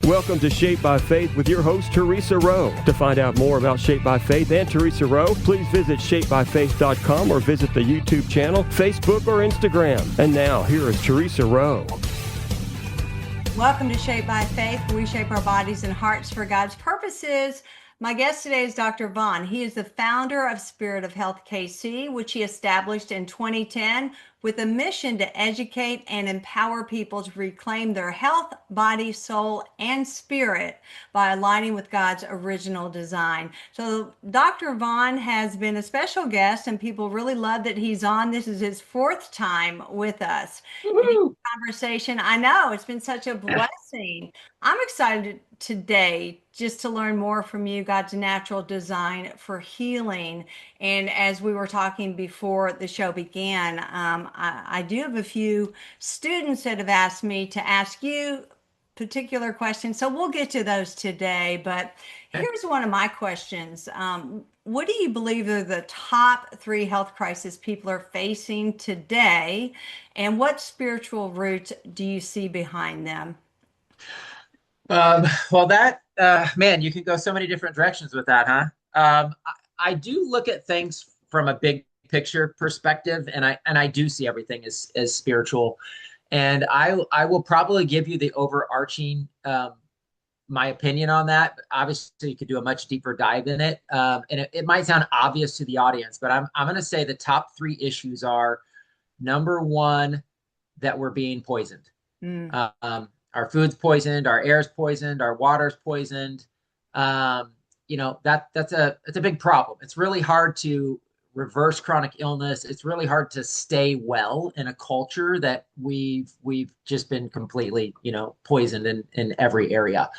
Welcome to Shaped by Faith with your host, Theresa Rowe. To find out more about Shaped by Faith and Theresa Rowe, please visit shapedbyfaith.com or visit the YouTube channel, Facebook, or Instagram. And now, here is Theresa Rowe. Welcome to Shaped by Faith, where we shape our bodies and hearts for God's purposes. My guest today is Dr. Vaughn. He is the founder of Spirit of Health KC, which he established in 2010 with a mission to educate and empower people to reclaim their health, body, soul, and spirit by aligning with God's original design. So Dr. Vaughn has been a special guest, and people really love that he's on. This is his fourth time with us. Conversation. I know it's been such a blessing. I'm excited today just to learn more from you, God's natural design for healing. And as we were talking before the show began, I do have a few students that have asked me to ask you particular questions. So we'll get to those today. But here's one of my questions. What do you believe are the top 3 health crises people are facing today? And what spiritual roots do you see behind them? Man, you can go so many different directions with that, huh? I do look at things from a big picture perspective, and I do see everything as spiritual. And I will probably give you the overarching my opinion on that. Obviously, you could do a much deeper dive in it, and it might sound obvious to the audience, but I'm going to say the top 3 issues are: number 1, that we're being poisoned. Our food's poisoned, our air's poisoned, our water's poisoned. That's a big problem. It's really hard to reverse chronic illness. It's really hard to stay well in a culture that we've just been completely, poisoned in every area.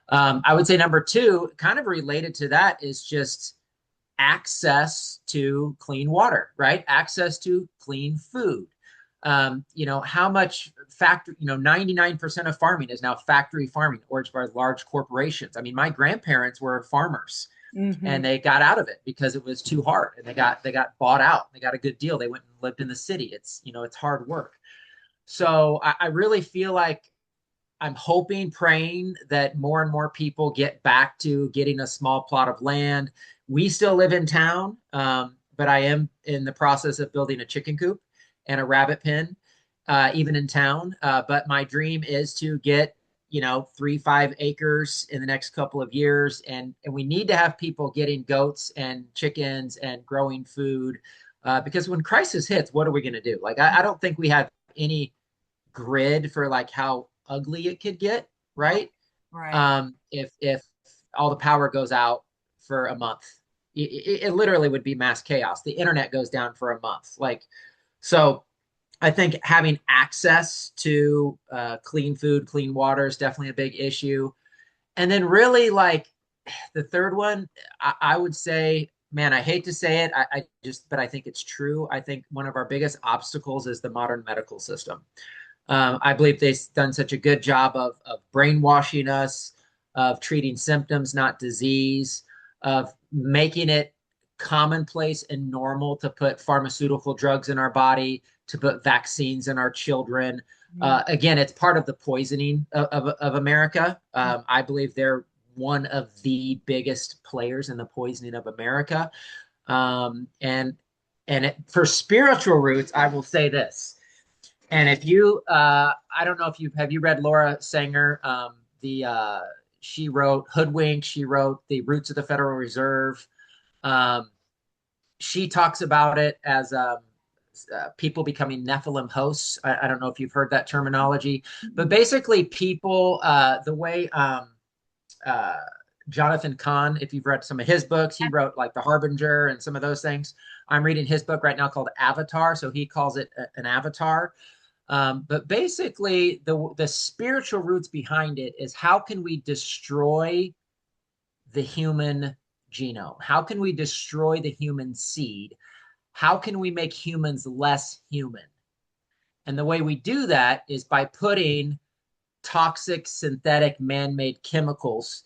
I would say number 2, kind of related to that, is just access to clean water, right? Access to clean food. How much factory, 99% of farming is now factory farming, or it's by large corporations. I mean, my grandparents were farmers. And they got out of it because it was too hard, and they got bought out. They got a good deal. They went and lived in the city. It's hard work. So I really feel like I'm hoping, praying that more and more people get back to getting a small plot of land. We still live in town, but I am in the process of building a chicken coop and a rabbit pen, even in town. But my dream is to get 3-5 acres in the next couple of years. And we need to have people getting goats and chickens and growing food, because when crisis hits, what are we going to do? Like, I don't think we have any grid for like how ugly it could get. Right. If all the power goes out for a month, it literally would be mass chaos. The internet goes down for a month. So I think having access to clean food, clean water is definitely a big issue. And then really, like, the third one, I would say, man, I hate to say it, but I think it's true. I think one of our biggest obstacles is the modern medical system. I believe they've done such a good job of brainwashing us, of treating symptoms, not disease, of making it commonplace and normal to put pharmaceutical drugs in our body, to put vaccines in our children. Again, it's part of the poisoning of America. I believe they're one of the biggest players in the poisoning of America. For spiritual roots, I will say this. And if you, I don't know if have you read Laura Sanger? She wrote Hoodwink. She wrote The Roots of the Federal Reserve. She talks about it as people becoming Nephilim hosts. I don't know if you've heard that terminology, but basically people, the way Jonathan Cahn, if you've read some of his books, he wrote like The Harbinger and some of those things. I'm reading his book right now called Avatar, so he calls it an avatar. But basically the spiritual roots behind it is, how can we destroy the human genome? How can we destroy the human seed? How can we make humans less human? And the way we do that is by putting toxic, synthetic, man-made chemicals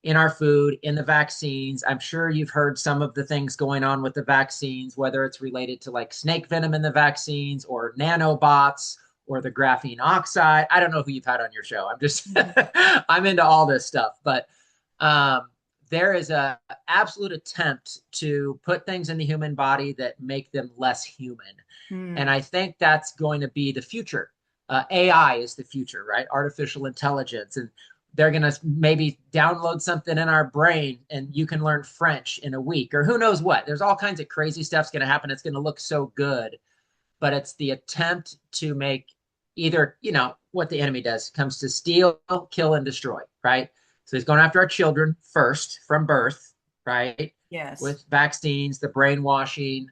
in our food, in the vaccines. I'm sure you've heard some of the things going on with the vaccines, whether it's related to like snake venom in the vaccines or nanobots or the graphene oxide. I don't know who you've had on your show. I'm just, I'm into all this stuff, but there is a absolute attempt to put things in the human body that make them less human. Mm. And I think that's going to be the future. AI is the future, right? Artificial intelligence. And they're going to maybe download something in our brain and you can learn French in a week or who knows what. There's all kinds of crazy stuff's going to happen. It's going to look so good, but it's the attempt to make either, what the enemy does comes to steal, kill, and destroy, right? So he's going after our children first from birth, right? Yes. With vaccines, the brainwashing.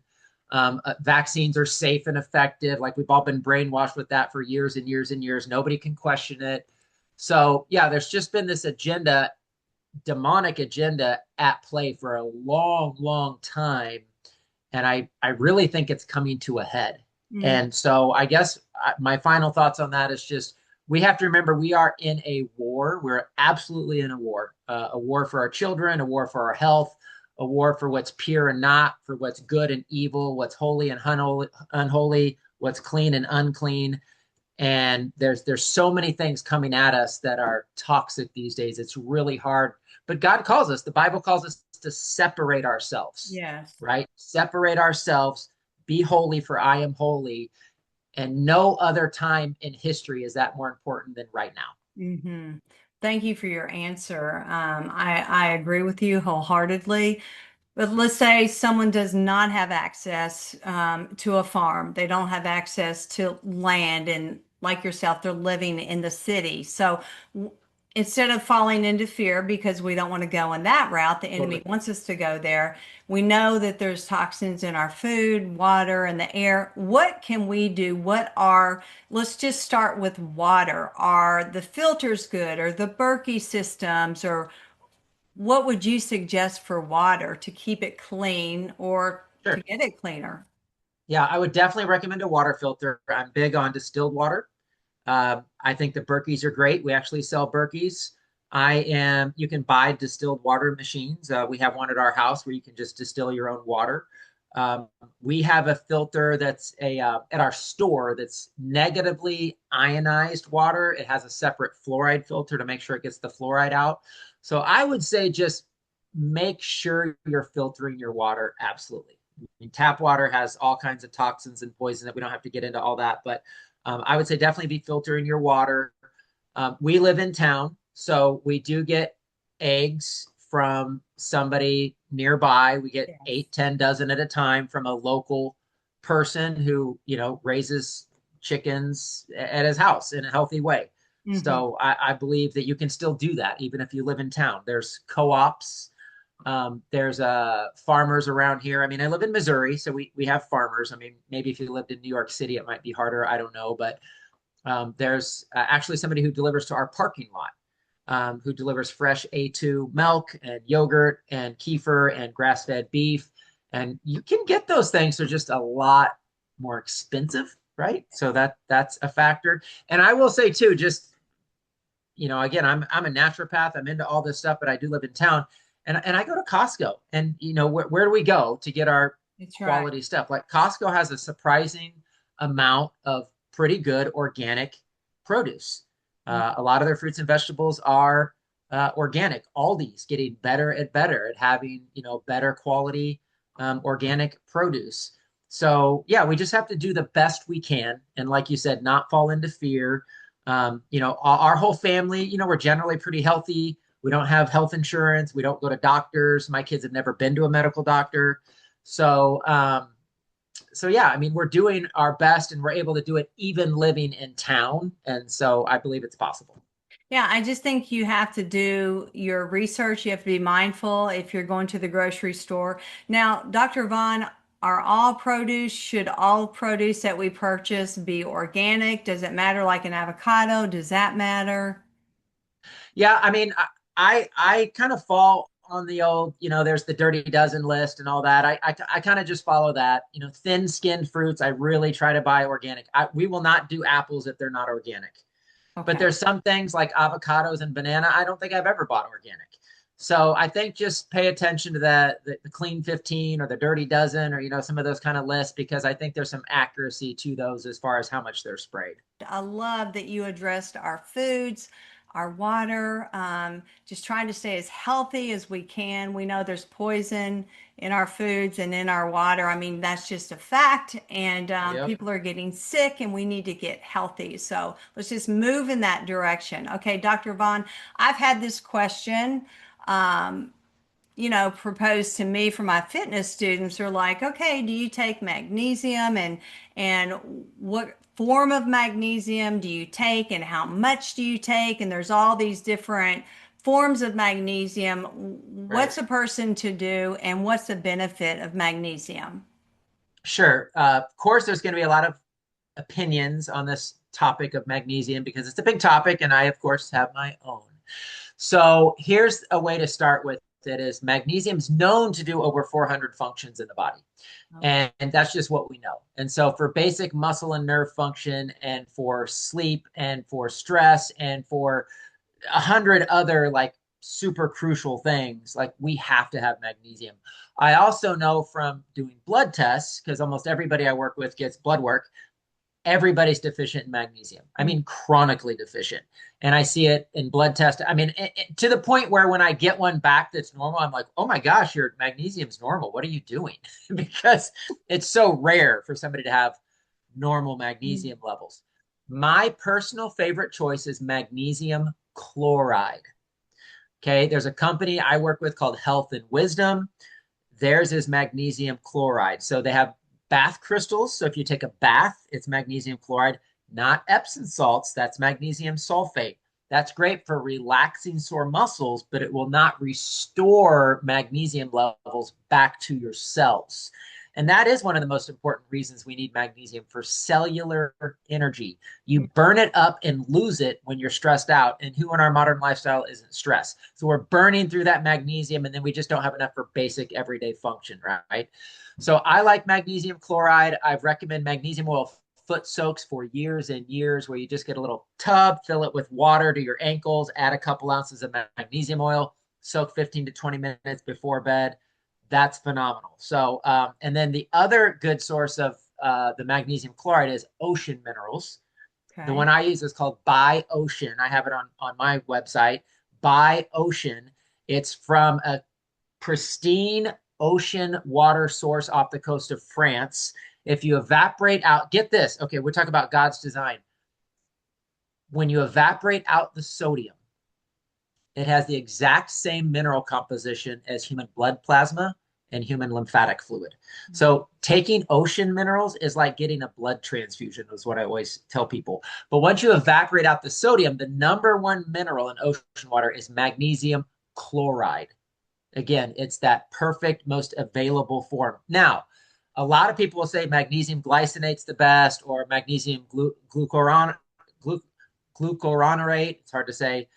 Vaccines are safe and effective. Like we've all been brainwashed with that for years and years and years. Nobody can question it. So yeah, there's just been this agenda, demonic agenda at play for a long, long time. And I really think it's coming to a head. Mm. And so I guess my final thoughts on that is just, we have to remember we are in a war. We're absolutely in a war for our children, a war for our health, a war for what's pure and not, for what's good and evil, what's holy and unholy, what's clean and unclean. And there's so many things coming at us that are toxic these days. It's really hard. But God calls us, the Bible calls us to separate ourselves. Yes. Right? Separate ourselves, be holy for I am holy. And no other time in history is that more important than right now. Mm-hmm. Thank you for your answer. I agree with you wholeheartedly. But let's say someone does not have access to a farm. They don't have access to land, and like yourself, they're living in the city. So instead of falling into fear because we don't want to go in that route, the enemy wants us to go there. We know that there's toxins in our food, water, and the air. What can we do? Let's just start with water. Are the filters good, or the Berkey systems, or what would you suggest for water to keep it clean or Sure. to get it cleaner? Yeah, I would definitely recommend a water filter. I'm big on distilled water. I think the Berkeys are great. We actually sell Berkeys. You can buy distilled water machines. We have one at our house where you can just distill your own water. We have a filter that's at our store that's negatively ionized water. It has a separate fluoride filter to make sure it gets the fluoride out. So I would say just make sure you're filtering your water. Absolutely. I mean, tap water has all kinds of toxins and poison that we don't have to get into all that, but I would say definitely be filtering your water. We live in town, so we do get eggs from somebody nearby. We get 8, 10 dozen at a time from a local person who, raises chickens at his house in a healthy way. Mm-hmm. So I believe that you can still do that even if you live in town. There's co-ops. There's farmers around here. I mean, I live in Missouri, so we have farmers. I mean, maybe if you lived in New York City, it might be harder. I don't know. But there's actually somebody who delivers to our parking lot, who delivers fresh A2 milk and yogurt and kefir and grass-fed beef. And you can get those things. They're just a lot more expensive, right? So that's a factor. And I will say too, just, again, I'm a naturopath. I'm into all this stuff, but I do live in town. And I go to Costco, and where do we go to get our quality stuff? Like Costco has a surprising amount of pretty good organic produce. A lot of their fruits and vegetables are organic. Aldi's getting better and better at having better quality organic produce. So yeah, we just have to do the best we can, and like you said, not fall into fear. Our whole family, we're generally pretty healthy. We don't have health insurance. We don't go to doctors. My kids have never been to a medical doctor. So yeah, I mean, we're doing our best, and we're able to do it even living in town. And so I believe it's possible. Yeah, I just think you have to do your research. You have to be mindful if you're going to the grocery store. Now, Dr. Vaughn, should all produce that we purchase be organic? Does it matter, like an avocado? Does that matter? Yeah, I mean, I kind of fall on the old, there's the dirty dozen list and all that. I kind of just follow that. Thin-skinned fruits, I really try to buy organic. We will not do apples if they're not organic. Okay. But there's some things like avocados and banana, I don't think I've ever bought organic. So I think just pay attention to the clean 15 or the dirty dozen, or, some of those kind of lists, because I think there's some accuracy to those as far as how much they're sprayed. I love that you addressed our foods, our water, just trying to stay as healthy as we can. We know there's poison in our foods and in our water. I mean, that's just a fact. And Yep. people are getting sick, and we need to get healthy. So let's just move in that direction. Okay, Dr. Vaughn, I've had this question. Um, proposed to me from my fitness students are like, okay, do you take magnesium, and what form of magnesium do you take and how much do you take? And there's all these different forms of magnesium. Right. What's a person to do and what's the benefit of magnesium? Sure. Of course, there's going to be a lot of opinions on this topic of magnesium because it's a big topic, and I, of course, have my own. So here's a way to start with it: is magnesium is known to do over 400 functions in the body. And that's just what we know. And so for basic muscle and nerve function, and for sleep, and for stress, and for 100 other like super crucial things, like we have to have magnesium. I also know from doing blood tests, because almost everybody I work with gets blood work, everybody's deficient in magnesium. I mean, chronically deficient. And I see it in blood tests. I mean, to the point where when I get one back that's normal, I'm like, oh my gosh, your magnesium's normal. What are you doing? Because it's so rare for somebody to have normal magnesium levels. My personal favorite choice is magnesium chloride. Okay, there's a company I work with called Health and Wisdom. Theirs is magnesium chloride. So they have bath crystals. So if you take a bath, it's magnesium chloride, not Epsom salts. That's magnesium sulfate. That's great for relaxing sore muscles, but it will not restore magnesium levels back to your cells. And that is one of the most important reasons we need magnesium: for cellular energy. You burn it up and lose it when you're stressed out. And who in our modern lifestyle isn't stressed? So we're burning through that magnesium, and then we just don't have enough for basic everyday function, right? So I like magnesium chloride. I've recommended magnesium oil foot soaks for years and years, where you just get a little tub, fill it with water to your ankles, add a couple ounces of magnesium oil, soak 15 to 20 minutes before bed. That's phenomenal. So, and then the other good source of the magnesium chloride is ocean minerals. The Okay. one I use is called By Ocean. I have it on my website, By Ocean. It's from a pristine ocean water source off the coast of France. If you evaporate out, get this. Okay, we're talking about God's design. When you evaporate out the sodium, it has the exact same mineral composition as human blood plasma and human lymphatic fluid. So taking ocean minerals is like getting a blood transfusion, is what I always tell people. But once you evaporate out the sodium, the number one mineral in ocean water is magnesium chloride. Again, it's that perfect, most available form. Now, a lot of people will say magnesium glycinate's the best, or magnesium glucuronate. It's hard to say.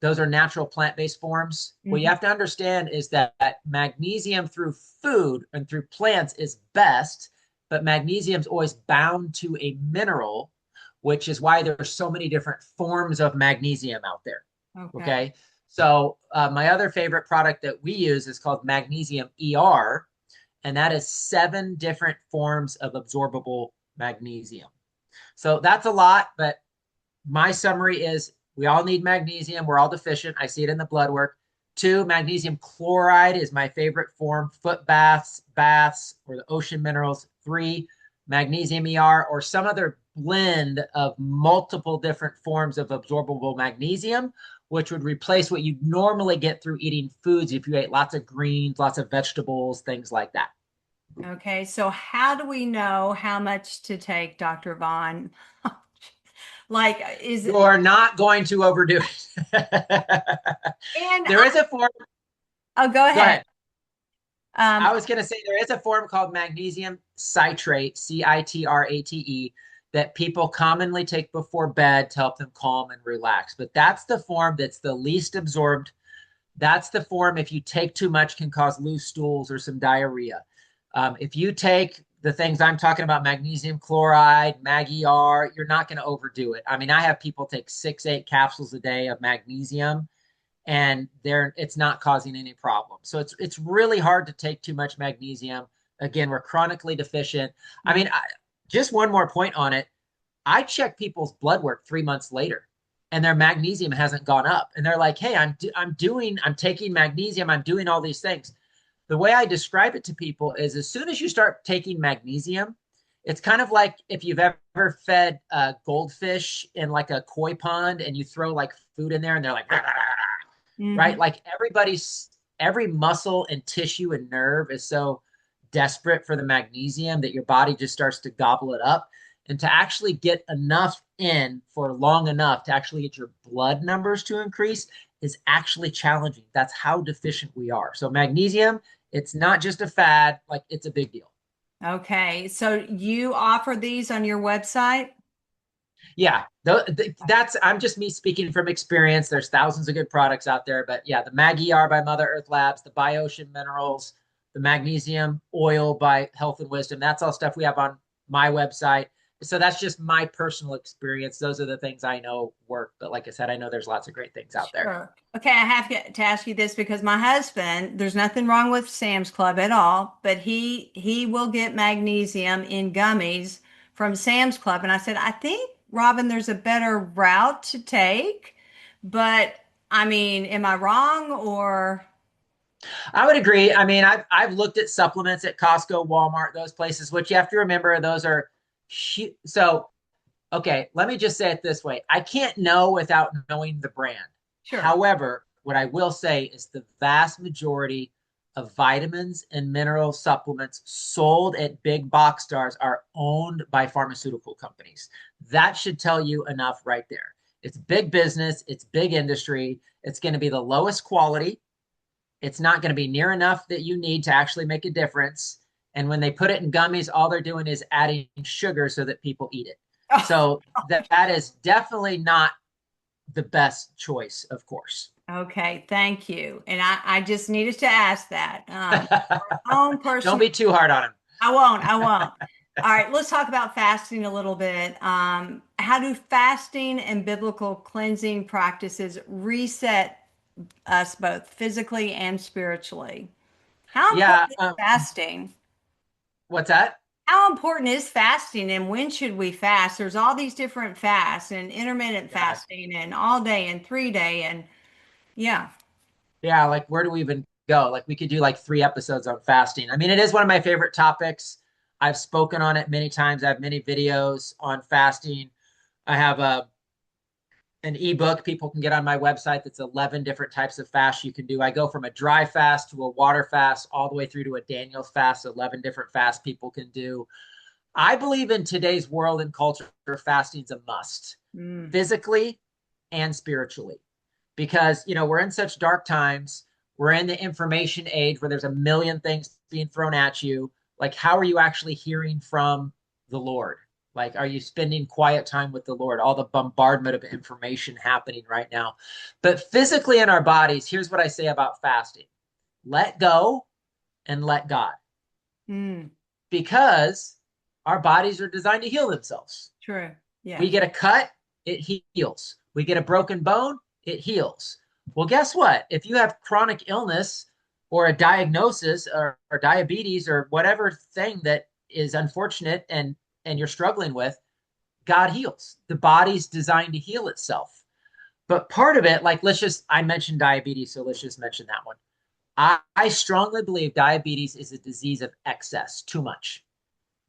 Those are natural plant-based forms. What you have to understand is that magnesium through food and through plants is best, but magnesium is always bound to a mineral, which is why there's so many different forms of magnesium out there. Okay. So my other favorite product that we use is called Magnesium ER, and that is 7 different forms of absorbable magnesium. So that's a lot, but my summary is we all need magnesium. We're all deficient. I see it in the blood work. 2, magnesium chloride is my favorite form: foot baths, or the ocean minerals. 3, magnesium ER, or some other blend of multiple different forms of absorbable magnesium, which would replace what you normally get through eating foods if you ate lots of greens, lots of vegetables, things like that. Okay, so how do we know how much to take, Dr. Vaughn? Like, is it, You're not going to overdo it. and There is a form. oh, go Go ahead. ahead. Um, I was going to say there is a form called magnesium citrate, citrate, that people commonly take before bed to help them calm and relax. But that's the form that's the least absorbed. That's the form, if you take too much, can cause loose stools or some diarrhea. If you take the things I'm talking about, magnesium chloride, Mag-ER, you're not going to overdo it. I mean, I have people take 6, 8 capsules a day of magnesium, and it's not causing any problem. So it's really hard to take too much magnesium. Again, we're chronically deficient. I mean, just one more point on it. I check people's blood work 3 months later, and their magnesium hasn't gone up, and they're like, "Hey, I'm taking magnesium. I'm doing all these things." The way I describe it to people is, as soon as you start taking magnesium, it's kind of like if you've ever fed a goldfish in like a koi pond and you throw like food in there and they're like, "Rah, rah, rah," right? Hmm. Like every muscle and tissue and nerve is so desperate for the magnesium that your body just starts to gobble it up. And to actually get enough in for long enough to actually get your blood numbers to increase is actually challenging. That's how deficient we are. So magnesium, it's not just a fad, like it's a big deal. Okay. So you offer these on your website? Yeah, that's I'm just me speaking from experience. There's thousands of good products out there, but yeah, the Mag ER by Mother Earth Labs, the BioOcean Minerals, the magnesium oil by Health and Wisdom. That's all stuff we have on my website. So that's just my personal experience. Those are the things I know work. But like I said, I know there's lots of great things out there. Sure. Okay, I have to ask you this because my husband, there's nothing wrong with Sam's Club at all, but he will get magnesium in gummies from Sam's Club. And I said, I think, Robin, there's a better route to take. But I mean, am I wrong or I would agree. I mean, I've looked at supplements at Costco, Walmart, those places, which you have to remember those are so okay, let me just say it this way. I can't know without knowing the brand. sure? However, what I will say is the vast majority of vitamins and mineral supplements sold at big box stores are owned by pharmaceutical companies. That should tell you enough right there. It's big business, it's big industry, it's going to be the lowest quality. It's not going to be near enough that you need to actually make a difference. And when they put it in gummies, all they're doing is adding sugar so that people eat it. So that is definitely not the best choice, of course. Okay, thank you. And I just needed to ask that. Own Don't personal. be too hard on him. I won't. I won't. All right, let's talk about fasting a little bit. How do fasting and biblical cleansing practices reset us both physically and spiritually? How Yeah. important is fasting? What's that? How important is fasting and when should we fast? There's all these different fasts and intermittent Yeah. fasting and all day and 3 day and yeah, Yeah. Like, where do we even go? Like, we could do like 3 episodes on fasting. I mean, it is one of my favorite topics. I've spoken on it many times. I have many videos on fasting. I have an ebook people can get on my website that's 11 different types of fast you can do. I go from a dry fast to a water fast all the way through to a Daniel fast, 11 different fasts people can do. I believe in today's world and culture, fasting's a must, mm, physically and spiritually, because we're in such dark times. We're in the information age where there's a million things being thrown at you. Like, how are you actually hearing from the Lord? Like, are you spending quiet time with the Lord? All the bombardment of information happening right now. But physically in our bodies, here's what I say about fasting: let go and let God, mm, because our bodies are designed to heal themselves. true. Yeah. We get a cut, it heals. We get a broken bone, it heals. Well, guess what? If you have chronic illness or a diagnosis or diabetes or whatever thing that is unfortunate and you're struggling with, God heals. The body's designed to heal itself. But part of it, like, I mentioned diabetes, so let's just mention that one. I strongly believe diabetes is a disease of excess, too much.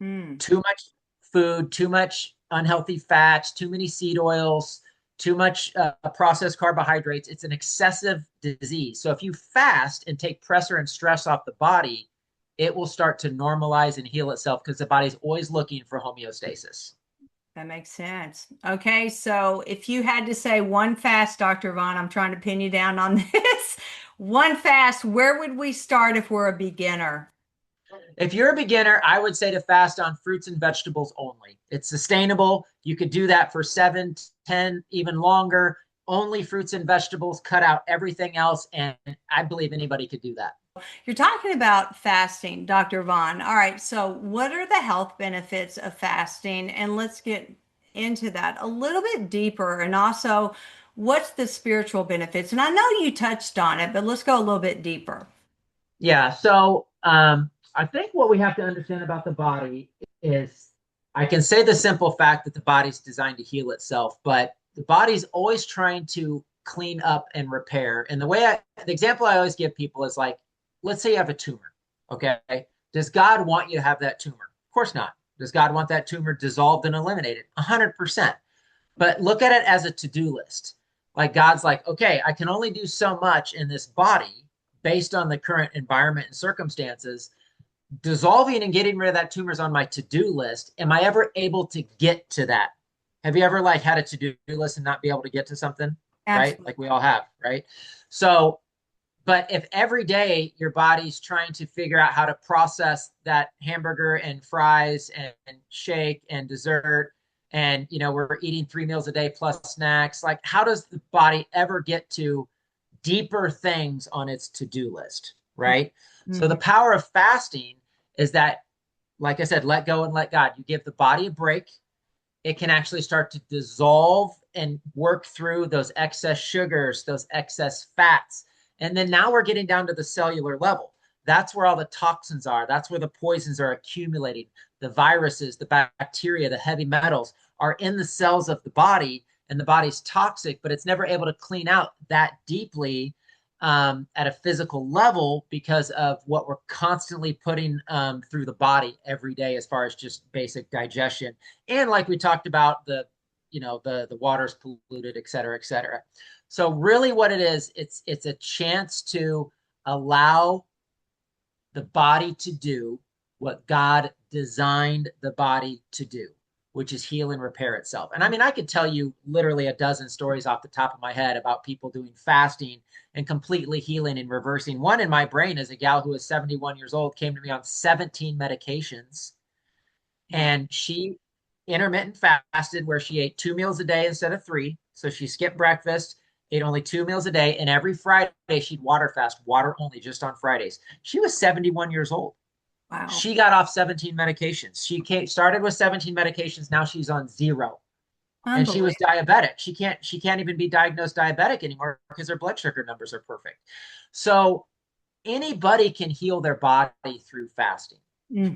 Mm, Too much food, too much unhealthy fats, too many seed oils, too much processed carbohydrates. It's an excessive disease. So if you fast and take pressure and stress off the body, it will start to normalize and heal itself because the body's always looking for homeostasis. that makes sense. Okay, so if you had to say one fast, Dr. Vaughn, I'm trying to pin you down on this. One fast, where would we start if we're a beginner? If you're a beginner, I would say to fast on fruits and vegetables only. It's sustainable. You could do that for 7, 10, even longer. Only fruits and vegetables, cut out everything else. And I believe anybody could do that. You're talking about fasting, Dr. Vaughn. All right, so what are the health benefits of fasting? And let's get into that a little bit deeper. And also, what's the spiritual benefits? And I know you touched on it, but let's go a little bit deeper. Yeah. So I think what we have to understand about the body is I can say the simple fact that the body's designed to heal itself, but the body's always trying to clean up and repair. And the example I always give people is like, let's say you have a tumor. Okay. Does God want you to have that tumor? Of course not. Does God want that tumor dissolved and eliminated? 100%. But look at it as a to-do list. Like God's like, okay, I can only do so much in this body based on the current environment and circumstances. Dissolving and getting rid of that tumor is on my to-do list. Am I ever able to get to that? Have you ever like had a to-do list and not be able to get to something? Absolutely. Right? Like we all have, right? So, but if every day your body's trying to figure out how to process that hamburger and fries and shake and dessert, and we're eating 3 meals a day plus snacks, like how does the body ever get to deeper things on its to-do list, right? Mm-hmm. So the power of fasting is that, like I said, let go and let God. You give the body a break. It can actually start to dissolve and work through those excess sugars, those excess fats. And then now we're getting down to the cellular level. That's where all the toxins are. That's where the poisons are accumulating. The viruses, the bacteria, the heavy metals are in the cells of the body, and the body's toxic, but it's never able to clean out that deeply at a physical level because of what we're constantly putting through the body every day as far as just basic digestion. And like we talked about, the water's polluted, et cetera, et cetera. So really what it is, it's a chance to allow the body to do what God designed the body to do, which is heal and repair itself. And I mean, I could tell you literally a dozen stories off the top of my head about people doing fasting and completely healing and reversing. One in my brain is a gal who is 71 years old, came to me on 17 medications, and she intermittent fasted where she ate 2 meals a day instead of 3. So she skipped breakfast, ate only 2 meals a day, and every Friday she'd water fast, water only, just on Fridays. She was 71 years old. Wow. She got off 17 medications. She started with 17 medications. Now she's on 0. And she was diabetic. She can't even be diagnosed diabetic anymore because her blood sugar numbers are perfect. So anybody can heal their body through fasting,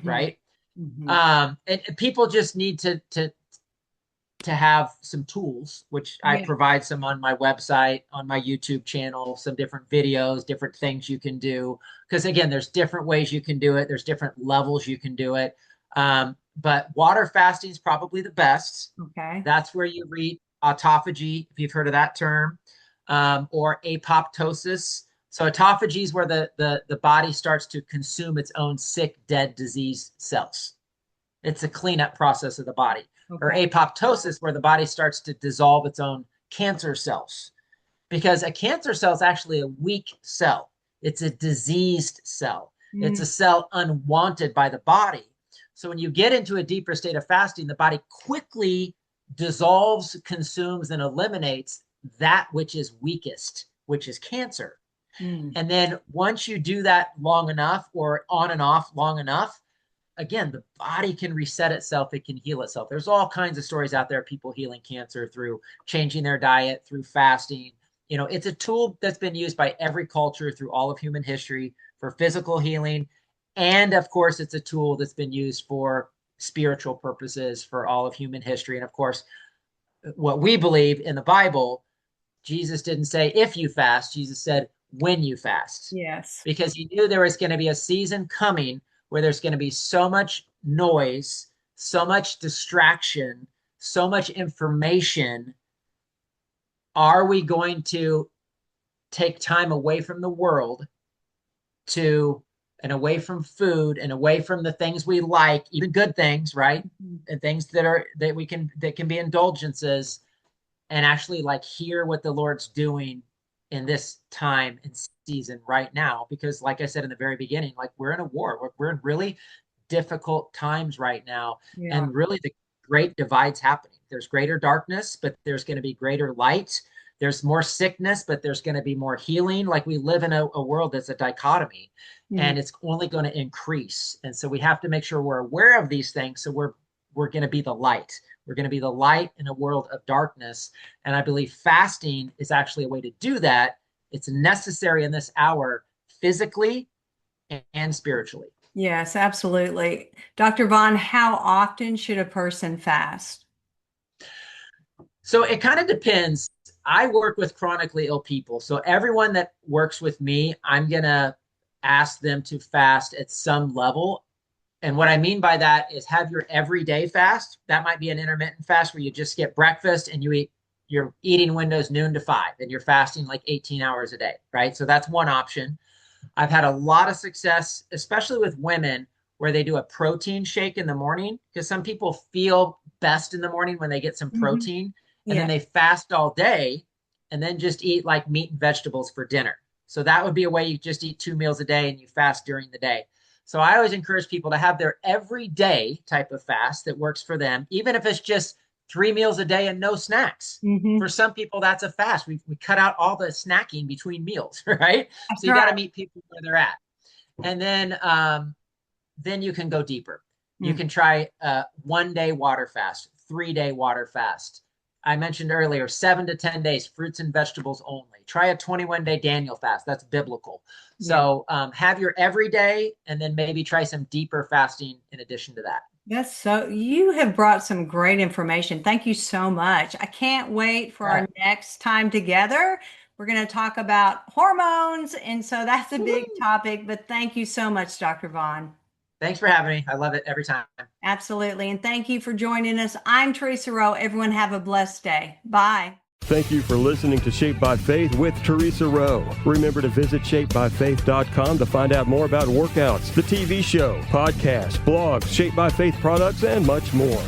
right? Mm-hmm. And people just need to have some tools, which I provide some on my website, on my YouTube channel, some different videos, different things you can do. Because again, there's different ways you can do it. There's different levels you can do it. But water fasting is probably the best. Okay. That's where you read autophagy, if you've heard of that term, or apoptosis. So autophagy is where the body starts to consume its own sick, dead, diseased cells. It's a cleanup process of the body. Okay. Or apoptosis, where the body starts to dissolve its own cancer cells. Because a cancer cell is actually a weak cell. It's a diseased cell. It's a cell unwanted by the body. So when you get into a deeper state of fasting, the body quickly dissolves, consumes, and eliminates that which is weakest, which is cancer. And then once you do that long enough, or on and off long enough, again, the body can reset itself. It can heal itself. There's all kinds of stories out there, people healing cancer through changing their diet, through fasting. It's a tool that's been used by every culture through all of human history for physical healing. And of course, it's a tool that's been used for spiritual purposes for all of human history. And of course, what we believe in the Bible, Jesus didn't say if you fast, Jesus said when you fast. Yes. Because he knew there was going to be a season coming where there's going to be so much noise, so much distraction, so much information. Are we going to take time away from the world and away from food and away from the things we like, even good things, right? And things that can be indulgences, and actually like hear what the Lord's doing in this time and season right now? Because like I said in the very beginning, like we're in a war. We're in really difficult times right now. And really the great divide's happening. There's greater darkness, but there's going to be greater light. There's more sickness, but there's going to be more healing. Like we live in a world that's a dichotomy, and it's only going to increase. And so we have to make sure we're aware of these things, so we're we're going to be the light. We're going to be the light in a world of darkness. And I believe fasting is actually a way to do that. It's necessary in this hour, physically and spiritually. Yes, absolutely. Dr. Vaughn, how often should a person fast? So it kind of depends. I work with chronically ill people. So everyone that works with me, I'm going to ask them to fast at some level. And what I mean by that is have your everyday fast. That might be an intermittent fast where you just get breakfast and your eating windows noon to 5 and you're fasting like 18 hours a day, right? So that's one option. I've had a lot of success, especially with women, where they do a protein shake in the morning, because some people feel best in the morning when they get some protein, and then they fast all day and then just eat like meat and vegetables for dinner. So that would be a way you just eat 2 meals a day and you fast during the day. So I always encourage people to have their everyday type of fast that works for them, even if it's just 3 meals a day and no snacks. For some people, that's a fast. We cut out all the snacking between meals, right? So you got to meet people where they're at. And then you can go deeper. You can try a 1-day water fast, 3-day water fast. I mentioned earlier, 7 to 10 days, fruits and vegetables only. Try a 21-day Daniel fast. That's biblical. So have your everyday, and then maybe try some deeper fasting in addition to that. You have brought some great information. Thank you so much. I can't wait for our next time together. We're going to talk about hormones. And so that's a big topic, but thank you so much, Dr. Vaughn. Thanks for having me. I love it every time. Absolutely. And thank you for joining us. I'm Theresa Rowe. Everyone have a blessed day. Bye. Thank you for listening to Shaped by Faith with Theresa Rowe. Remember to visit shapedbyfaith.com to find out more about workouts, the TV show, podcasts, blogs, Shaped by Faith products, and much more.